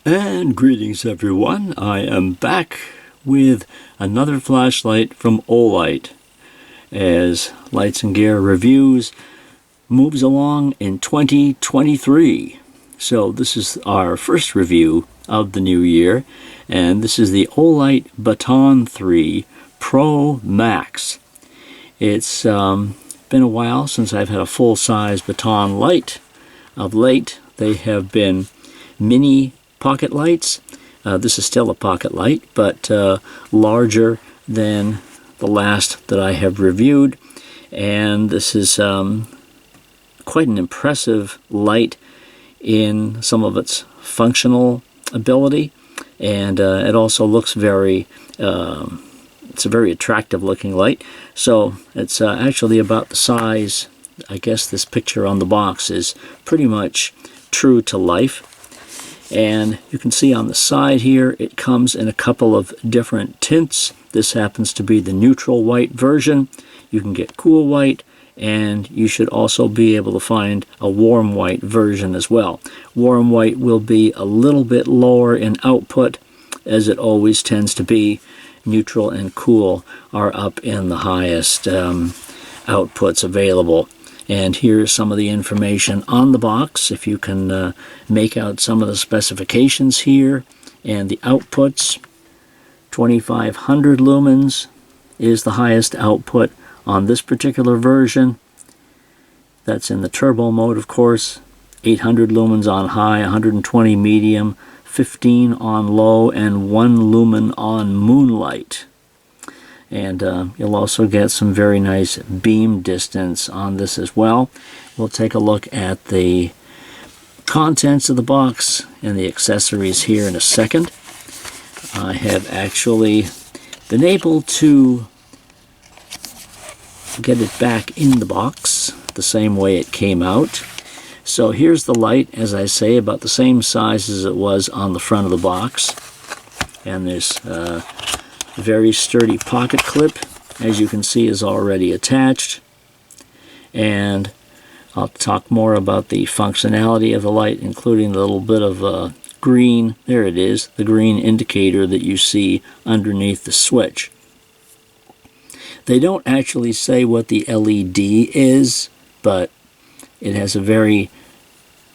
And greetings everyone, I am back with another flashlight from Olight as Lights and Gear Reviews moves along in 2023. So this is our first review of the new year, and this is the Olight Baton 3 Pro Max. It's been a while since I've had a full-size baton light. Of late they have been mini pocket lights. This is still a pocket light, but larger than the last that I have reviewed. And this is quite an impressive light in some of its functional ability. And it also looks very, it's a very attractive looking light. So it's actually about the size, I guess this picture on the box is pretty much true to life. And you can see on the side here it comes in a couple of different tints. This happens to be the neutral white version. You can get cool white, and you should also be able to find a warm white version as well. Warm white will be a little bit lower in output, as it always tends to be. Neutral and cool are up in the highest outputs available. And here's some of the information on the box, if you can make out some of the specifications here. And the outputs, 2500 lumens is the highest output on this particular version. That's in the turbo mode, of course. 800 lumens on high, 120 medium, 15 on low, and 1 lumen on moonlight. And you'll also get some very nice beam distance on this as well. We'll take a look at the contents of the box and the accessories here in a second. I have actually been able to get it back in the box the same way it came out. So here's the light, as I say, about the same size as it was on the front of the box. And there's very sturdy pocket clip, as you can see, is already attached. And I'll talk more about the functionality of the light, including the little bit of green, there it is, the green indicator that you see underneath the switch. They don't actually say what the LED is, but it has a very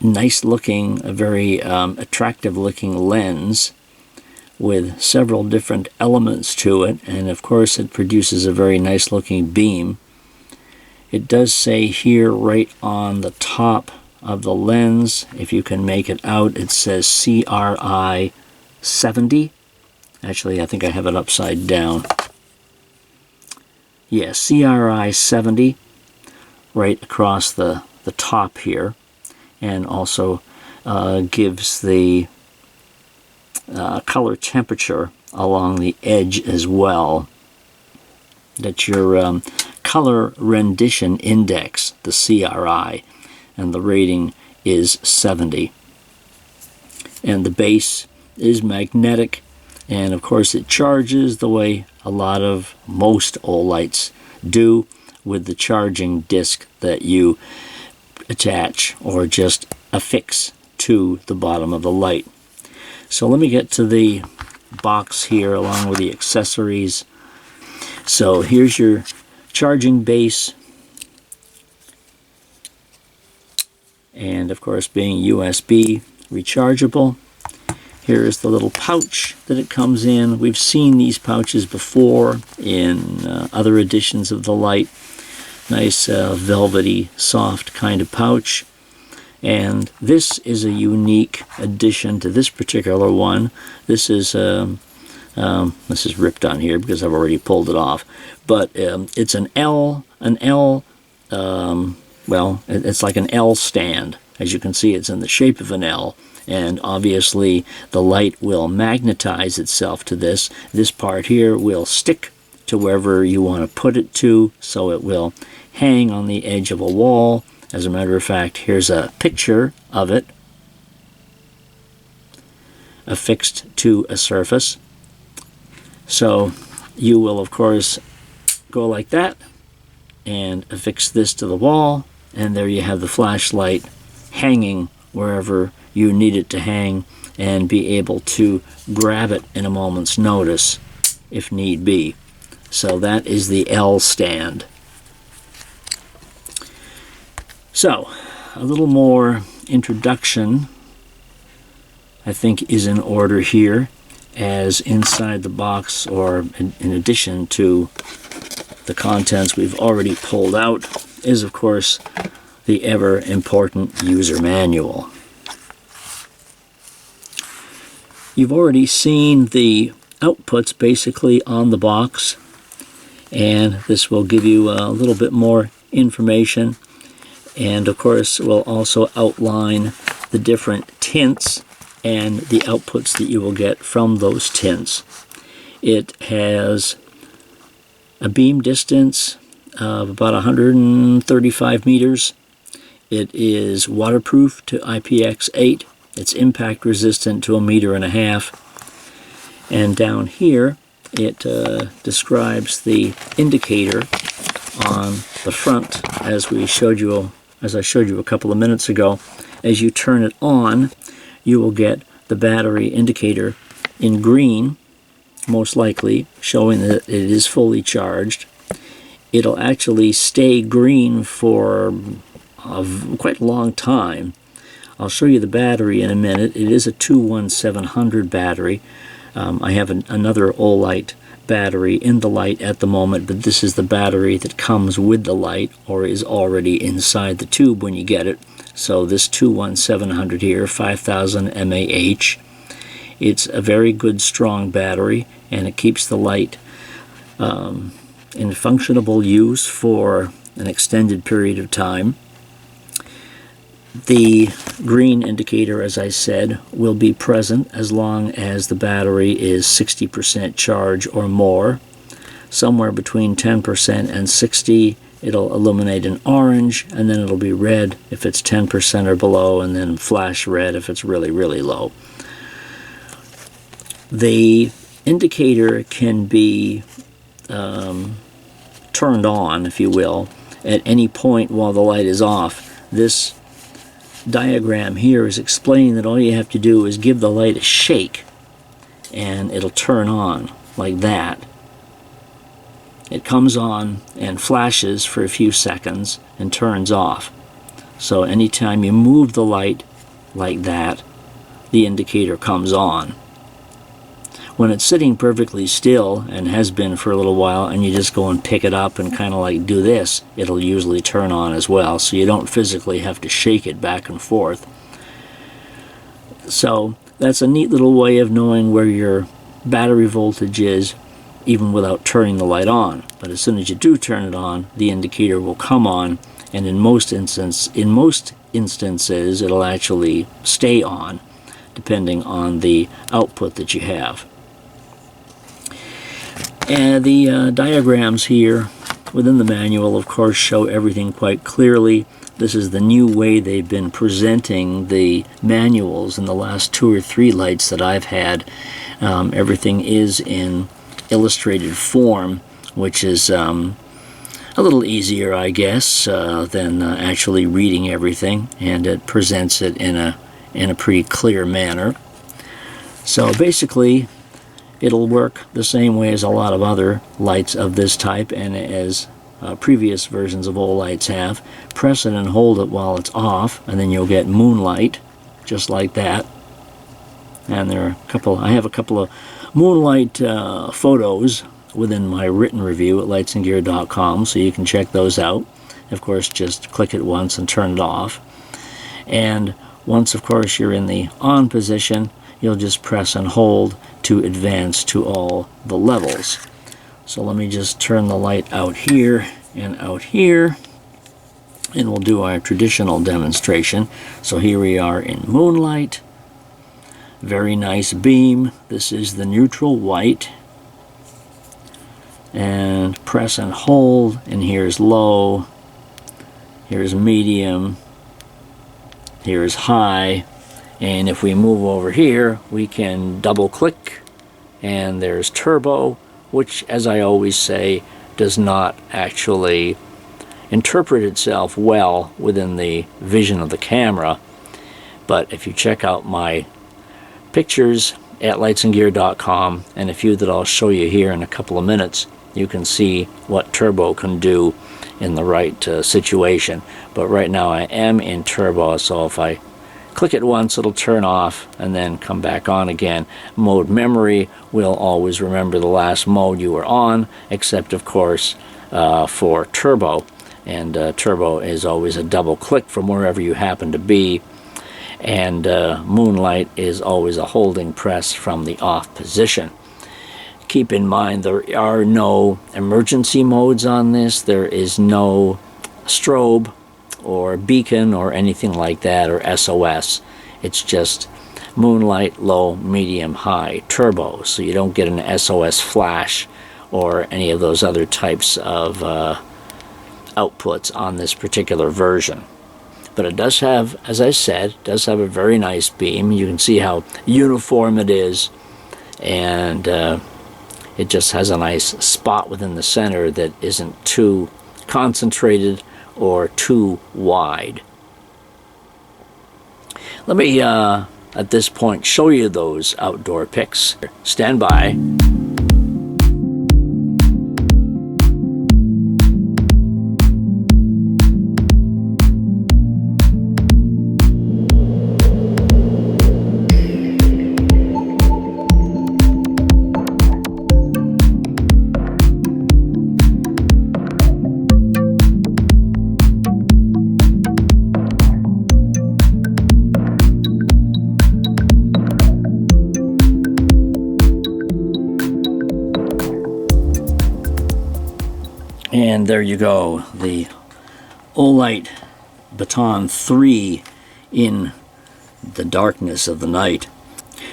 nice looking, a very attractive looking lens with several different elements to it, and of course it produces a very nice looking beam. It does say here right on the top of the lens, if you can make it out, it says CRI 70. Actually, I think I have it upside down. Yeah, CRI 70 right across the top here, and also gives the color temperature along the edge as well. That's your color rendition index, the CRI, and the rating is 70. And the base is magnetic, and of course it charges the way a lot of most Olights do, with the charging disc that you attach or just affix to the bottom of the light. So let me get to the box here along with the accessories. So here's your charging base, and of course, being USB rechargeable. Here is the little pouch that it comes in. We've seen these pouches before in other editions of the light. Nice velvety, soft kind of pouch. And this is a unique addition to this particular one. This is ripped on here because I've already pulled it off. But it's an L, well, it's like an L stand. As you can see, it's in the shape of an L. And obviously, the light will magnetize itself to this. This part here will stick to wherever you want to put it to, so it will hang on the edge of a wall. As a matter of fact, here's a picture of it affixed to a surface. So you will, of course, go like that and affix this to the wall, and there you have the flashlight hanging wherever you need it to hang and be able to grab it in a moment's notice if need be. So that is the L stand. So a little more introduction I think is in order here, as inside the box, or in addition to the contents we've already pulled out, is of course the ever important user manual. You've already seen the outputs basically on the box, and this will give you a little bit more information, and of course will also outline the different tints and the outputs that you will get from those tints. It has a beam distance of about 135 meters. It is waterproof to IPX8. It's impact resistant to 1.5 meters. And down here it describes the indicator on the front, as I showed you a couple of minutes ago. As you turn it on, you will get the battery indicator in green, most likely, showing that it is fully charged. It'll actually stay green for quite a long time. I'll show you the battery in a minute. It is a 21700 battery. I have another Olight battery in the light at the moment, but this is the battery that comes with the light, or is already inside the tube when you get it. So this 21700 here, 5000 mAh, it's a very good strong battery, and it keeps the light in functionable use for an extended period of time. The green indicator, as I said, will be present as long as the battery is 60% charge or more. Somewhere between 10% and 60%, it'll illuminate in orange, and then it'll be red if it's 10% or below, and then flash red if it's really, really low. The indicator can be turned on, if you will, at any point while the light is off. This diagram here is explaining that all you have to do is give the light a shake, and it'll turn on like that. It comes on and flashes for a few seconds and turns off. So anytime you move the light like that, the indicator comes on. When it's sitting perfectly still, and has been for a little while, and you just go and pick it up and kind of like do this, it'll usually turn on as well, so you don't physically have to shake it back and forth. So that's a neat little way of knowing where your battery voltage is, even without turning the light on. But as soon as you do turn it on, the indicator will come on, and in most instances it'll actually stay on, depending on the output that you have. And the diagrams here within the manual, of course, show everything quite clearly. This is the new way they've been presenting the manuals in the last 2 or 3 lights that I've had. Everything is in illustrated form, which is a little easier, I guess, than actually reading everything, and it presents it in a pretty clear manner. So basically, it'll work the same way as a lot of other lights of this type, and as previous versions of Olights have. Press it and hold it while it's off, and then you'll get moonlight, just like that. And there are I have a couple of moonlight photos within my written review at lightsandgear.com, so you can check those out. Of course, just click it once and turn it off. And once, of course, you're in the on position, you'll just press and hold to advance to all the levels. So let me just turn the light out here and out here, and we'll do our traditional demonstration. So here we are in moonlight. Very nice beam. This is the neutral white. And press and hold, and here's low, here's medium, here's high, and if we move over here, we can double click, and there's turbo, which, as I always say, does not actually interpret itself well within the vision of the camera. But if you check out my pictures at lightsandgear.com, and a few that I'll show you here in a couple of minutes. You can see what turbo can do in the right situation. But right now I am in turbo, so if I click it once, it'll turn off and then come back on again. Mode memory will always remember the last mode you were on, except of course for turbo. And turbo is always a double click from wherever you happen to be. And moonlight is always a holding press from the off position. Keep in mind there are no emergency modes on this. There is no strobe or beacon or anything like that, or SOS. It's just moonlight, low, medium, high, turbo. So you don't get an SOS flash or any of those other types of outputs on this particular version. But it does have, as I said, does have a very nice beam. You can see how uniform it is, and it just has a nice spot within the center that isn't too concentrated or too wide. Let me, at this point, show you those outdoor pics. Stand by. And there you go, the Olight Baton 3 in the darkness of the night.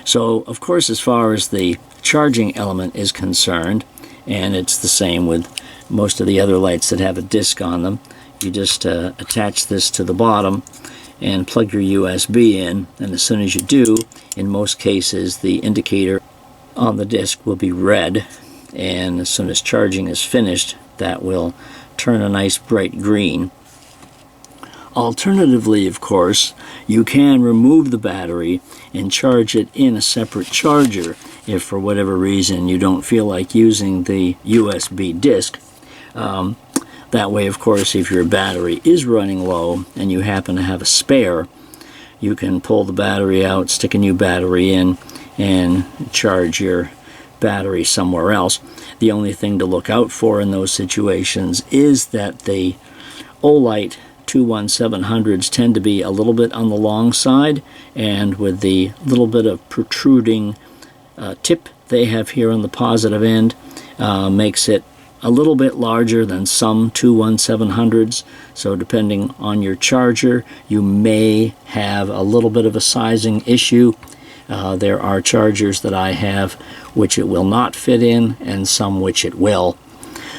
So, of course, as far as the charging element is concerned, and it's the same with most of the other lights that have a disc on them, you just attach this to the bottom and plug your USB in, and as soon as you do, in most cases, the indicator on the disc will be red, and as soon as charging is finished, that will turn a nice bright green. Alternatively, of course, you can remove the battery and charge it in a separate charger if for whatever reason you don't feel like using the USB disc. That way, of course, if your battery is running low and you happen to have a spare, you can pull the battery out, stick a new battery in, and charge your battery somewhere else. The only thing to look out for in those situations is that the Olight 21700s tend to be a little bit on the long side, and with the little bit of protruding tip they have here on the positive end makes it a little bit larger than some 21700s. So depending on your charger, you may have a little bit of a sizing issue. There are chargers that I have which it will not fit in, and some which it will.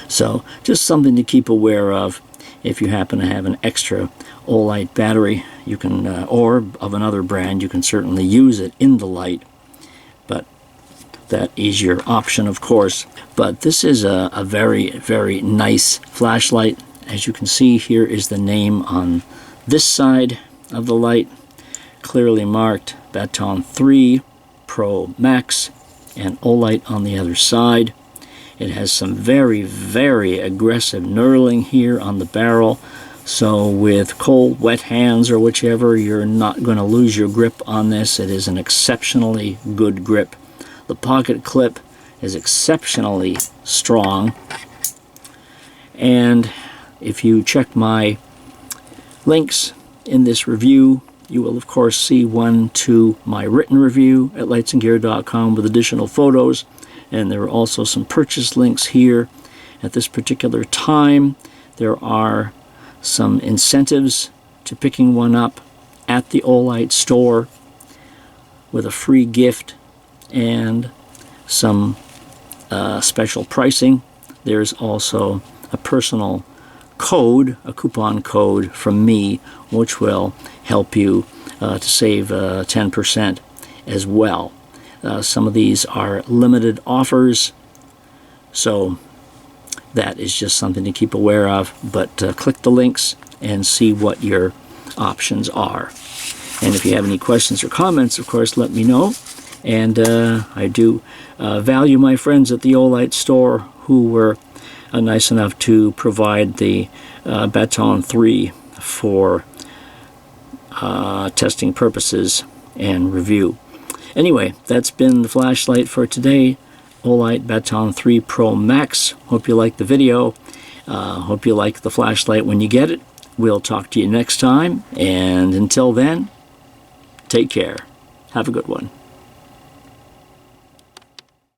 So just something to keep aware of. If you happen to have an extra Olight battery, you can, or of another brand, you can certainly use it in the light. But that is your option, of course. But this is a very, very nice flashlight. As you can see, here is the name on this side of the light, clearly marked Baton 3 Pro Max, and Olight on the other side. It has some very, very aggressive knurling here on the barrel, so with cold, wet hands or whichever, you're not going to lose your grip on this. It is an exceptionally good grip. The pocket clip is exceptionally strong, and if you check my links in this review, you will of course see one to my written review at lightsandgear.com with additional photos, and there are also some purchase links here. At this particular time, there are some incentives to picking one up at the Olight store with a free gift and some special pricing. There's also a personal code, a coupon code from me, which will help you to save 10% as well. Some of these are limited offers, so that is just something to keep aware of. But click the links and see what your options are. And if you have any questions or comments, of course, let me know. And I do value my friends at the Olight store who were nice enough to provide the Baton 3 for testing purposes and review. Anyway, that's been the flashlight for today, Olight Baton 3 Pro Max. Hope you liked the video. Hope you like the flashlight when you get it. We'll talk to you next time, and until then, take care. Have a good one.